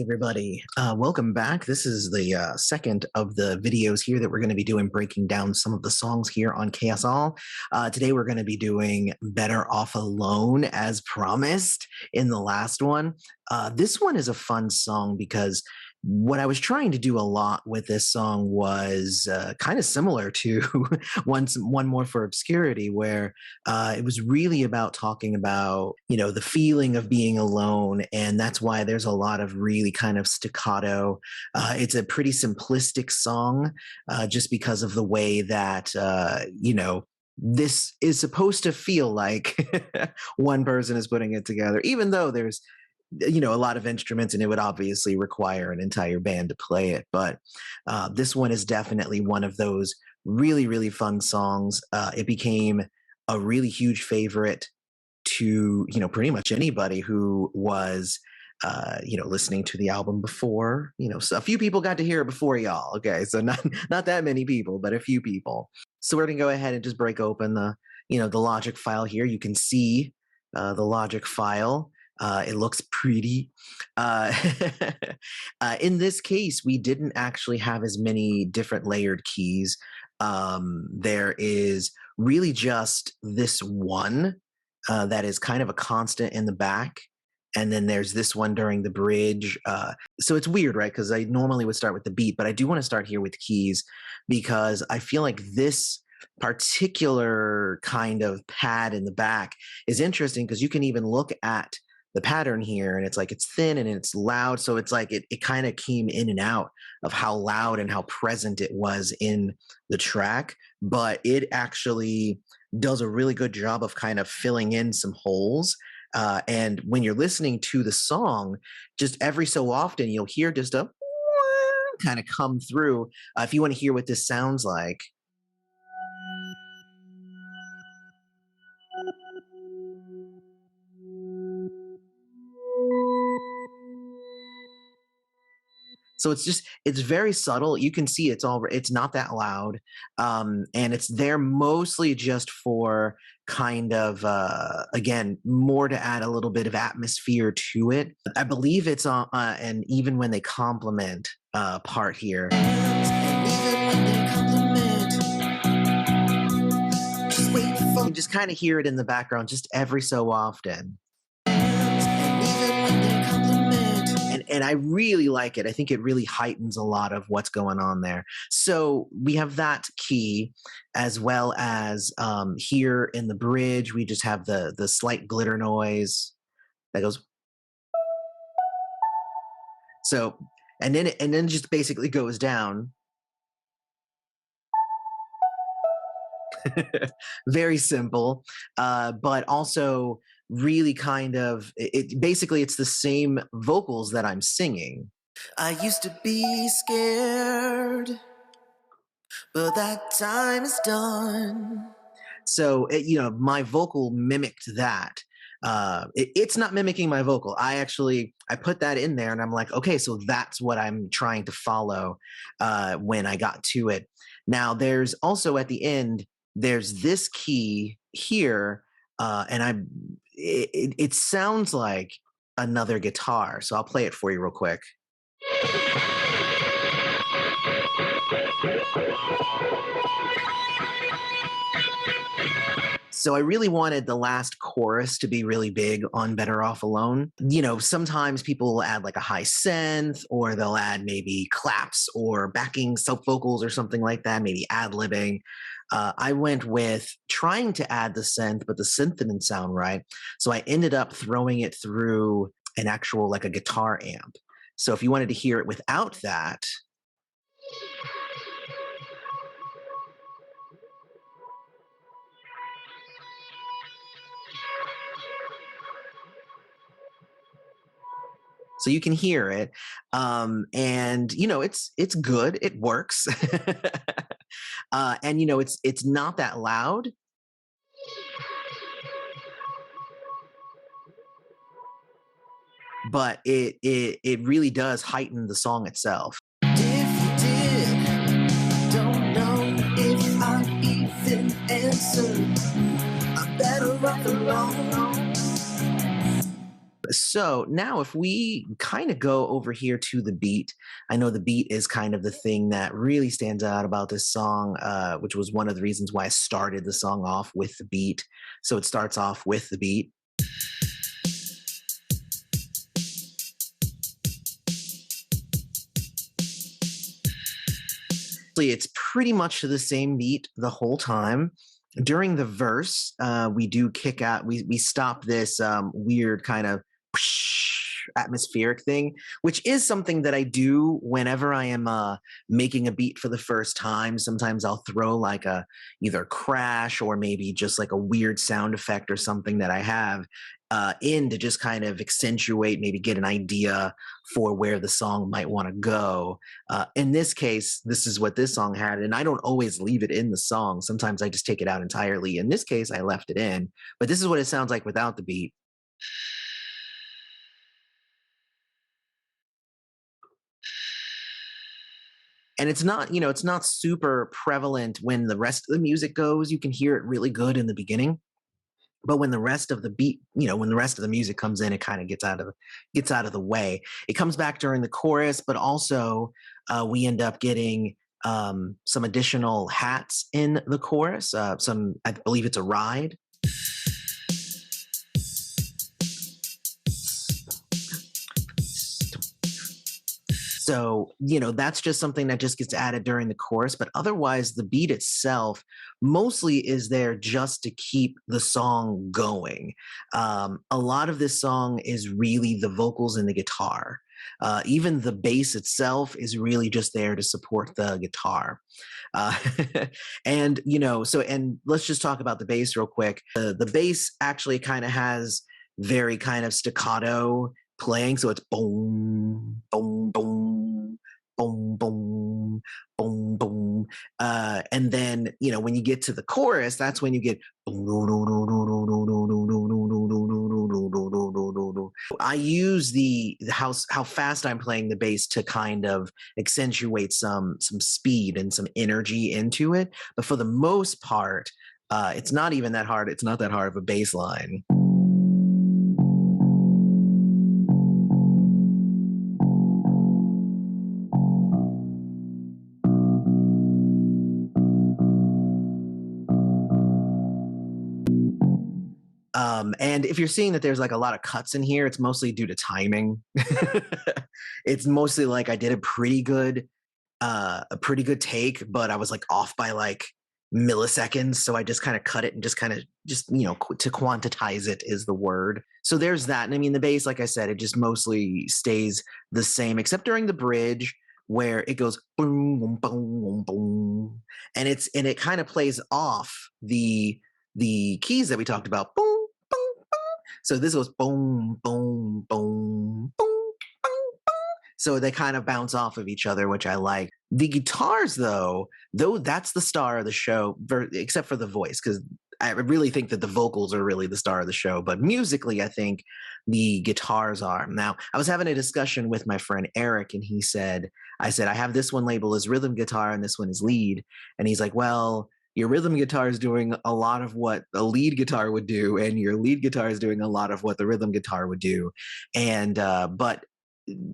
everybody. Welcome back. This is the second of the videos here that we're going to be doing, breaking down some of the songs here on KSL. Today we're going to be doing Better Off Alone, as promised in the last one. This one is a fun song because what I was trying to do a lot with this song was kind of similar to one more for obscurity, where it was really about talking about, the feeling of being alone. And that's why there's a lot of really kind of staccato. It's a pretty simplistic song just because of the way that, this is supposed to feel like one person is putting it together, even though there's a lot of instruments and it would obviously require an entire band to play it. But this one is definitely one of those really, really fun songs. It became a really huge favorite to, pretty much anybody who was, listening to the album before. So a few people got to hear it before y'all. Okay. So not that many people, but a few people. So we're going to go ahead and just break open the Logic file here. You can see the Logic file. It looks pretty. In this case, we didn't actually have as many different layered keys. There is really just this one that is kind of a constant in the back. And then there's this one during the bridge. So it's weird, right? Because I normally would start with the beat, but I do want to start here with keys because I feel like this particular kind of pad in the back is interesting because you can even look at the pattern here and it's like it's thin and it's loud, so it's like it kind of came in and out of how loud and how present it was in the track, but it actually does a really good job of kind of filling in some holes. And when you're listening to the song, just every so often you'll hear just a kind of come through. If you want to hear what this sounds like. So it's very subtle. You can see it's not that loud. And it's there mostly just for kind of, again, more to add a little bit of atmosphere to it. I believe it's on, and even when they compliment part here. You can just kind of hear it in the background just every so often. And I really like it. I think it really heightens a lot of what's going on there. So we have that key, as well as here in the bridge, we just have the slight glitter noise that goes. So, and then it just basically goes down. Very simple, but also really kind of basically it's the same vocals that I'm singing. I used to be scared, but that time is done. So my vocal mimicked that. It's not mimicking my vocal. I put that in there and I'm like, okay, so that's what I'm trying to follow when I got to it. Now there's also at the end, there's this key here, and it sounds like another guitar. So I'll play it for you real quick. So I really wanted the last chorus to be really big on Better Off Alone. Sometimes people will add like a high synth, or they'll add maybe claps or backing self vocals or something like that, maybe ad-libbing. I went with trying to add the synth, but the synth didn't sound right. So I ended up throwing it through an actual, like a guitar amp. So if you wanted to hear it without that. So you can hear it, and it's good. It works, and it's not that loud. But it really does heighten the song itself. If you did, don't know if I'll even answer. I'm better off alone. So now, if we kind of go over here to the beat, I know the beat is kind of the thing that really stands out about this song, which was one of the reasons why I started the song off with the beat. So it starts off with the beat. It's pretty much the same beat the whole time. During the verse, we do kick out, we stop this weird kind of atmospheric thing, which is something that I do whenever I am making a beat for the first time. Sometimes I'll throw like a either crash or maybe just like a weird sound effect or something that I have in to just kind of accentuate, maybe get an idea for where the song might want to go. In this case, this is what this song had, and I don't always leave it in the song. Sometimes I just take it out entirely. In this case, I left it in, but this is what it sounds like without the beat. And it's not, it's not super prevalent when the rest of the music goes. You can hear it really good in the beginning, but when the rest of the beat, when the rest of the music comes in, it kind of gets out of the way. It comes back during the chorus, but also we end up getting some additional hats in the chorus. Some, I believe it's a ride. So, that's just something that just gets added during the chorus. But otherwise, the beat itself mostly is there just to keep the song going. A lot of this song is really the vocals and the guitar. Even the bass itself is really just there to support the guitar. Uh, and let's just talk about the bass real quick. The bass actually kind of has very kind of staccato playing, so it's boom, boom, boom, boom, boom, boom, boom, and then when you get to the chorus, that's when you get. I use the how fast I'm playing the bass to kind of accentuate some speed and some energy into it, but for the most part, it's not even that hard. It's not that hard of a bass line. And if you're seeing that there's like a lot of cuts in here, it's mostly due to timing. It's mostly like I did a pretty good take, but I was like off by like milliseconds. So I just kind of cut it and to quantize it is the word. So there's that. And I mean, the bass, like I said, it just mostly stays the same, except during the bridge where it goes boom, boom, boom, boom, and it kind of plays off the keys that we talked about. Boom, boom, boom. So this goes boom, boom, boom, boom, boom, boom. So they kind of bounce off of each other, which I like. The guitars, though that's the star of the show, except for the voice, because I really think that the vocals are really the star of the show. But musically, I think the guitars are. Now, I was having a discussion with my friend Eric, and I said, I have this one labeled as rhythm guitar and this one is lead. And he's like, well, your rhythm guitar is doing a lot of what a lead guitar would do, and your lead guitar is doing a lot of what the rhythm guitar would do. And but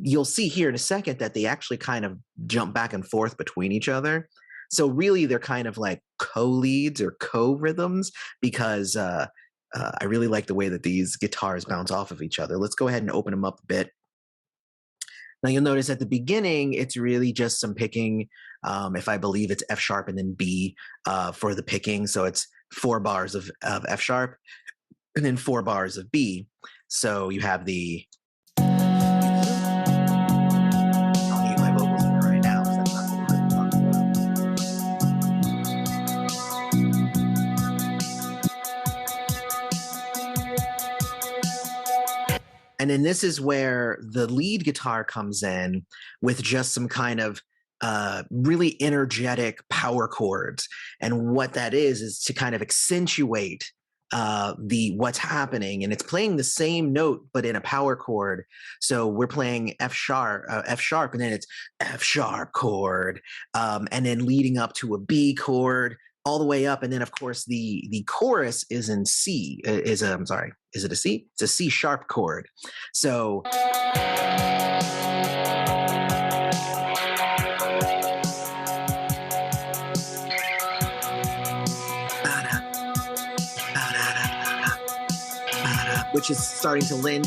you'll see here in a second that they actually kind of jump back and forth between each other. So really, they're kind of like co-leads or co-rhythms because I really like the way that these guitars bounce off of each other. Let's go ahead and open them up a bit. Now you'll notice at the beginning, it's really just some picking. If I believe it's F sharp and then B for the picking. So it's 4 bars of F sharp and then 4 bars of B. So you have the. I'll mute my vocals for right now because that's not what we're talking about. And then this is where the lead guitar comes in with just some kind of really energetic power chords. And what that is to kind of accentuate the what's happening, and it's playing the same note but in a power chord. So we're playing F sharp, and then it's F sharp chord, and then leading up to a B chord, all the way up, and then of course the chorus is in C. I'm sorry, is it a C? It's a C sharp chord. So which is starting to lend.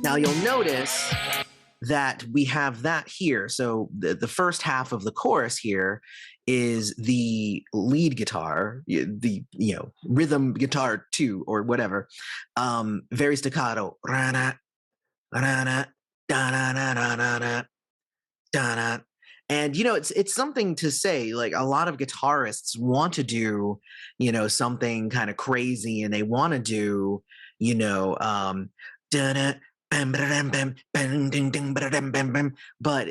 Now you'll notice that we have that here. So the first half of the chorus here is the lead guitar, the rhythm guitar 2 or whatever, very staccato, rana, rana, da da da da da da da. And it's something to say. Like a lot of guitarists want to do something kind of crazy, and they want to do da bam, ba-da-dam, bam, bam, ding, ding, ba-da-dam, bam, bam. But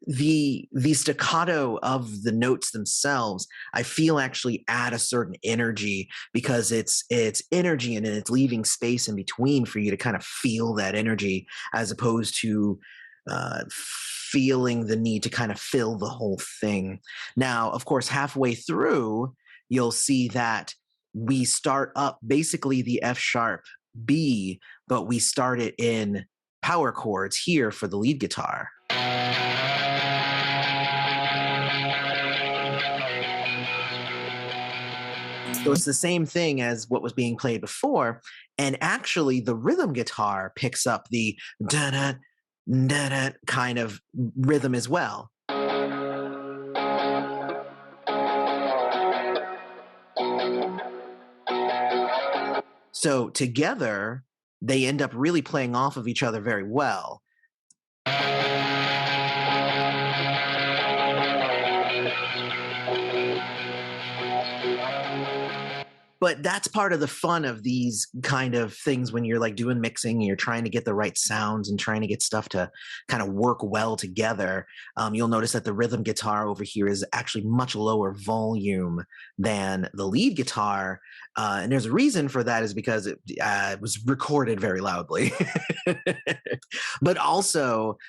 the staccato of the notes themselves, I feel, actually add a certain energy, because it's energy, and then it's leaving space in between for you to kind of feel that energy, as opposed to feeling the need to kind of fill the whole thing. Now, of course, halfway through, you'll see that we start up basically the F sharp B, but we start it in power chords here for the lead guitar. So it's the same thing as what was being played before, and actually the rhythm guitar picks up the da-da, da-da kind of rhythm as well. So together, they end up really playing off of each other very well. But that's part of the fun of these kind of things when you're like doing mixing and you're trying to get the right sounds and trying to get stuff to kind of work well together. You'll notice that the rhythm guitar over here is actually much lower volume than the lead guitar. And there's a reason for that, is because it was recorded very loudly. But also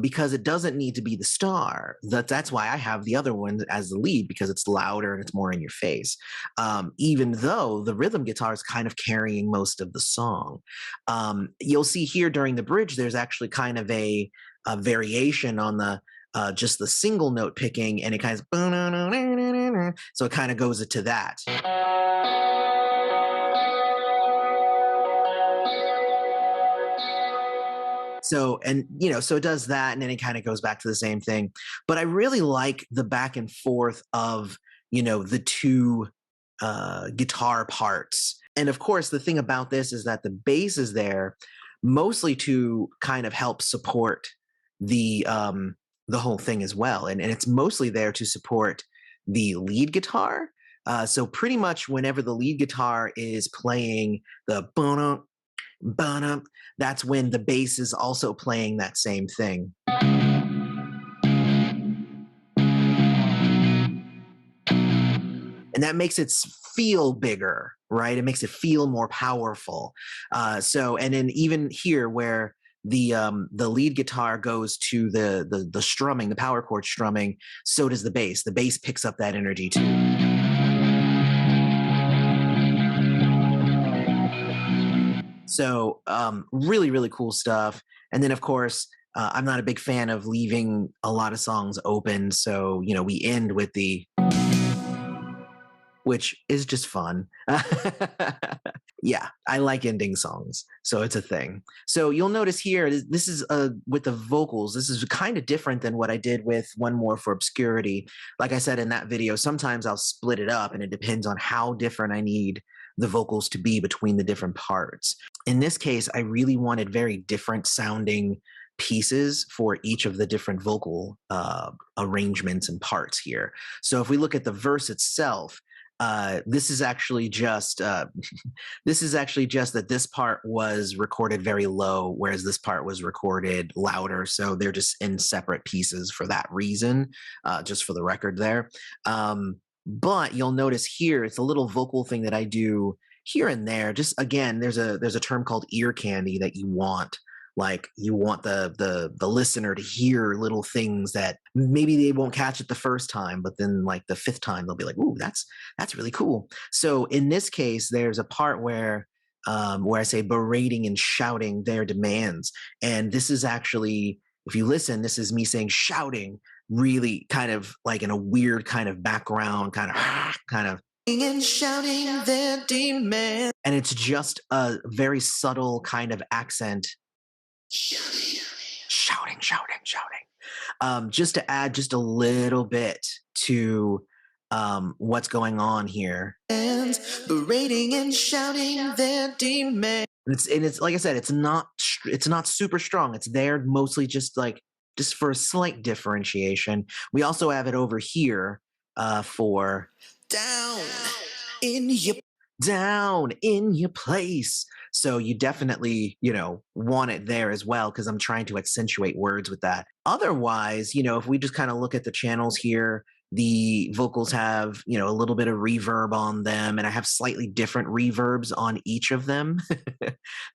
because it doesn't need to be the star. That's why I have the other one as the lead, because it's louder and it's more in your face. Even though the rhythm guitar is kind of carrying most of the song. You'll see here during the bridge, there's actually kind of a variation on the just the single note picking, and it kind of, so it kind of goes to that. So, and so it does that, and then it kind of goes back to the same thing. But I really like the back and forth of the two guitar parts. And of course, the thing about this is that the bass is there mostly to kind of help support the whole thing as well, and it's mostly there to support the lead guitar. So pretty much whenever the lead guitar is playing the ba-dum, ba-dum, that's when the bass is also playing that same thing. And that makes it feel bigger, right? It makes it feel more powerful. And then even here, where the lead guitar goes to the strumming, the power chord strumming, so does the bass. The bass picks up that energy too. So really, really cool stuff. And then, of course, I'm not a big fan of leaving a lot of songs open. So, we end with the, which is just fun. Yeah, I like ending songs, so it's a thing. So you'll notice here, this is with the vocals, this is kind of different than what I did with One More for Obscurity. Like I said in that video, sometimes I'll split it up, and it depends on how different I need the vocals to be between the different parts. In this case, I really wanted very different sounding pieces for each of the different vocal arrangements and parts here. So if we look at the verse itself, this is actually just that this part was recorded very low, whereas this part was recorded louder. So they're just in separate pieces for that reason, just for the record there. But you'll notice here, it's a little vocal thing that I do here and there. Just again, there's a term called ear candy that you want Like you want the listener to hear little things that maybe they won't catch it the first time, but then like the fifth time they'll be like, "Ooh, that's really cool." So in this case, there's a part where I say berating and shouting their demands, and this is actually, if you listen, this is me saying shouting really kind of like in a weird kind of background, kind of kind of and shouting their demand. And it's just a very subtle kind of accent. Shouting, shouting, shouting. Just to add just a little bit to what's going on here. And berating and shouting their demand. And it's like I said, it's not super strong. It's there mostly just for a slight differentiation. We also have it over here for down in your down in your place. So you definitely, want it there as well because I'm trying to accentuate words with that. Otherwise, if we just kind of look at the channels here, the vocals have, a little bit of reverb on them, and I have slightly different reverbs on each of them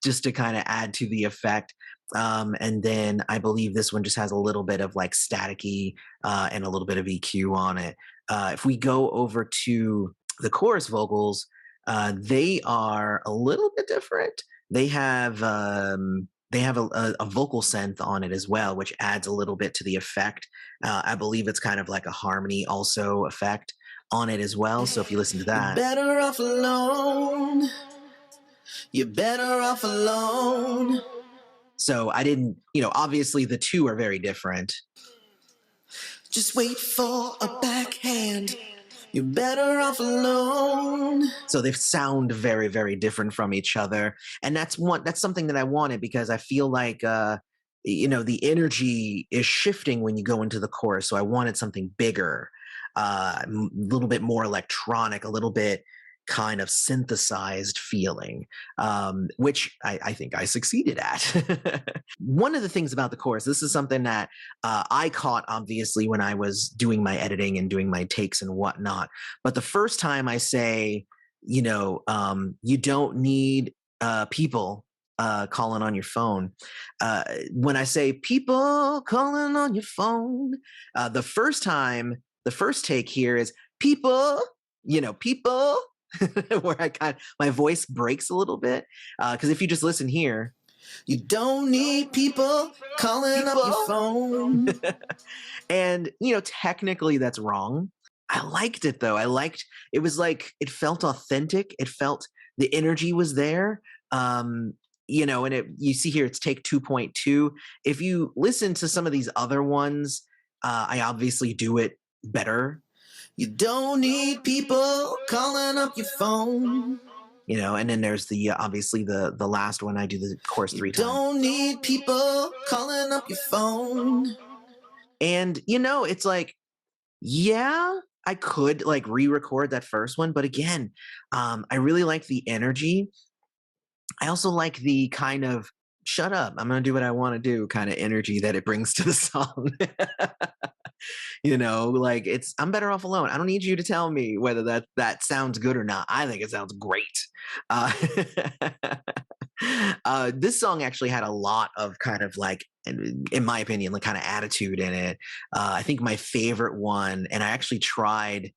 just to kind of add to the effect. And then I believe this one just has a little bit of like staticky and a little bit of EQ on it. If we go over to the chorus vocals, they are a little bit different. They have a vocal synth on it as well, which adds a little bit to the effect. I believe it's kind of like a harmony also effect on it as well. So if you listen to that, you're better off alone. You're better off alone. So I didn't, obviously the two are very different. Just wait for a backhand. You're better off alone. So they sound very, very different from each other, and that's something that I wanted because I feel like the energy is shifting when you go into the chorus. So I wanted something bigger, a little bit more electronic, a little bit kind of synthesized feeling, which I think I succeeded at. One of the things about the chorus, this is something that I caught obviously when I was doing my editing and doing my takes and whatnot. But the first time I say, you don't need people calling on your phone. When I say people calling on your phone, the first take here is people, people. Where my voice breaks a little bit because if you just listen here, you don't need people calling up your phone. And technically that's wrong. I liked it though. It was like it felt authentic. It felt the energy was there. And you see here it's take 2.2. If you listen to some of these other ones, I obviously do it better. You don't need people calling up your phone. And then there's the obviously the last one. I do the chorus 3 times. Don't need people calling up your phone. And it's like, yeah, I could like re-record that first one, but again, I really like the energy. I also like the kind of shut up, I'm gonna do what I want to do kind of energy that it brings to the song. Like I'm better off alone. I don't need you to tell me whether that sounds good or not. I think it sounds great. uh, this song actually had a lot of kind of like, in my opinion, like kind of attitude in it. I think my favorite one, and I actually tried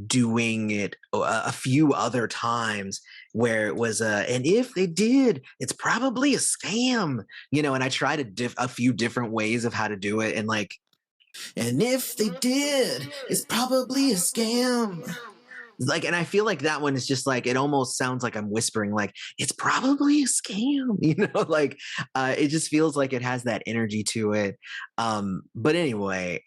doing it a few other times, where it was and if they did, it's probably a scam, and I tried a few different ways of how to do it, and like, and if they did, it's probably a scam. Like, and I feel like that one is just like, it almost sounds like I'm whispering, like, it's probably a scam, like, it just feels like it has that energy to it. But anyway,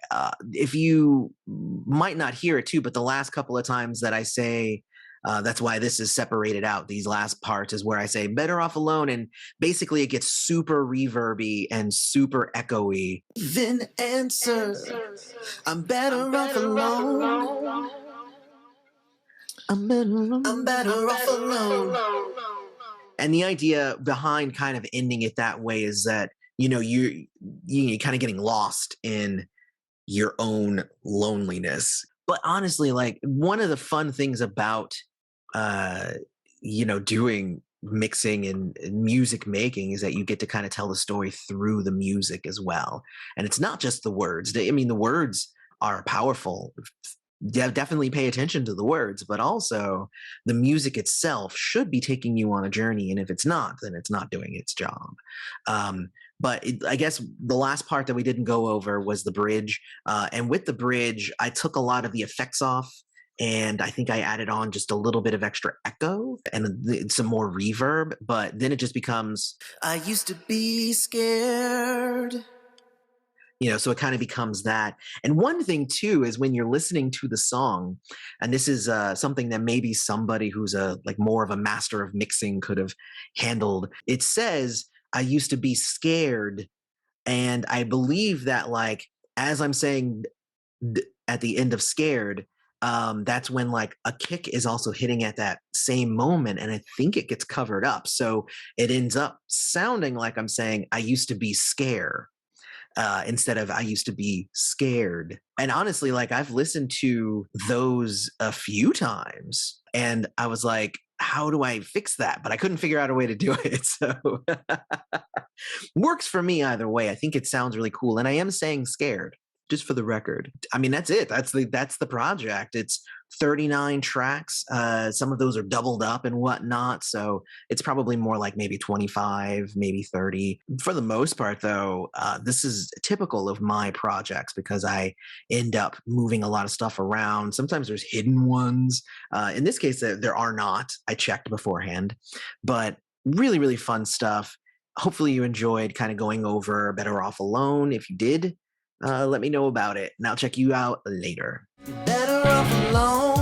if you might not hear it too, but the last couple of times that I say, that's why this is separated out. These last parts is where I say better off alone. And basically it gets super reverby and super echoey. Then answer, I'm better off alone. I'm better off alone. And the idea behind kind of ending it that way is that, you're kind of getting lost in your own loneliness. But honestly, like one of the fun things about, doing mixing and music making is that you get to kind of tell the story through the music as well. And it's not just the words. I mean, the words are powerful. Definitely pay attention to the words, but also the music itself should be taking you on a journey. And if it's not, then it's not doing its job. I guess the last part that we didn't go over was the bridge. And with the bridge, I took a lot of the effects off. And I think I added on just a little bit of extra echo and some more reverb, but then it just becomes, I used to be scared. So it kind of becomes that. And one thing too is when you're listening to the song, and this is something that maybe somebody who's a like more of a master of mixing could have handled. It says, I used to be scared. And I believe that, like, as I'm saying at the end of scared, that's when like a kick is also hitting at that same moment. And I think it gets covered up. So it ends up sounding like I'm saying, I used to be scare, instead of I used to be scared. And honestly, like I've listened to those a few times and I was like, how do I fix that? But I couldn't figure out a way to do it. So works for me either way. I think it sounds really cool. And I am saying scared, just for the record. I mean, that's it. That's the project. It's 39 tracks. Some of those are doubled up and whatnot. So it's probably more like maybe 25, maybe 30. For the most part, though, this is typical of my projects because I end up moving a lot of stuff around. Sometimes there's hidden ones. In this case, there are not. I checked beforehand, but really, really fun stuff. Hopefully you enjoyed kind of going over Better Off Alone. If you did, let me know about it, and I'll check you out later. Better off alone.